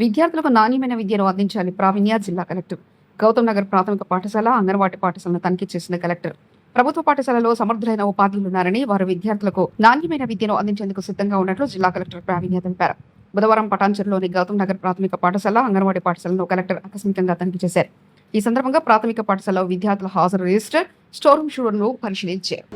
విద్యార్థులకు నాణ్యమైన విద్యను అందించాలి ప్రావీణ్య జిల్లా కలెక్టర్. గౌతమ్ నగర్ ప్రాథమిక పాఠశాల, అంగన్వాడీ పాఠశాలను తనిఖీ చేసిన కలెక్టర్ ప్రభుత్వ పాఠశాలలో సమర్థులైన ఉపాధ్యాయులున్నారని, వారు విద్యార్థులకు నాణ్యమైన విద్యను అందించేందుకు సిద్ధంగా ఉన్నట్లు జిల్లా కలెక్టర్ ప్రావీణ్య తెలిపారు. బుధవారం పటాన్చెరులోని గౌతమ్ నగర్ ప్రాథమిక పాఠశాల, అంగన్వాడీ పాఠశాలను కలెక్టర్ ఆకస్మికంగా తనిఖీ చేశారు. ఈ సందర్భంగా ప్రాథమిక పాఠశాలలో విద్యార్థుల హాజరు రిజిస్టర్, స్టోర్ రూమ్ షూడర్ను పరిశీలించారు.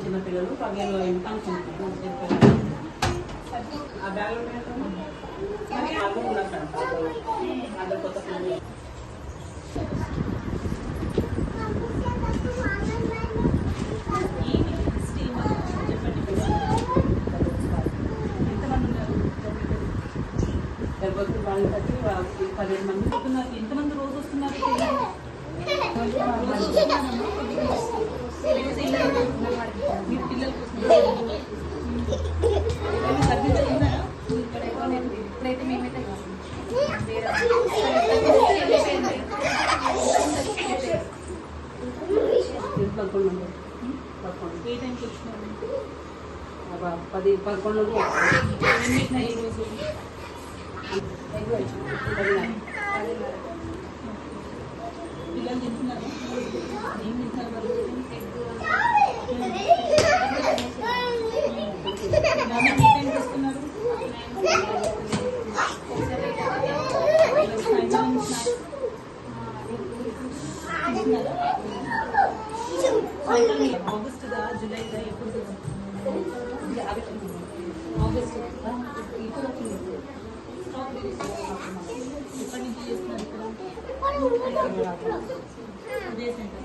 చిన్నపిల్లలు పగేలో ఇంకా ఆ బ్యాగ్ కొత్త పిల్లలు గర్భవతి వాళ్ళు బట్టి 15 మంది వస్తున్నారు. ఎంతమంది రోజు వస్తున్నారు? మీ పిల్లల కోసం ఇప్పుడైతే మేమైతే 11 ఏ టైంకి వచ్చినారు? 10-11 ఈరోజు పిల్లలు తింటున్నారు. ఏం తింటారు వాళ్ళు? మార్నింగ్ ఏ టైంకి వస్తున్నారు? ఆగస్టుదా జూలైదా ఎప్పుడు? ఆగస్ట్ ఇప్పుడు ఎప్పటి నుంచి చేస్తున్నారు ఇక్కడ? అదే సెంటర్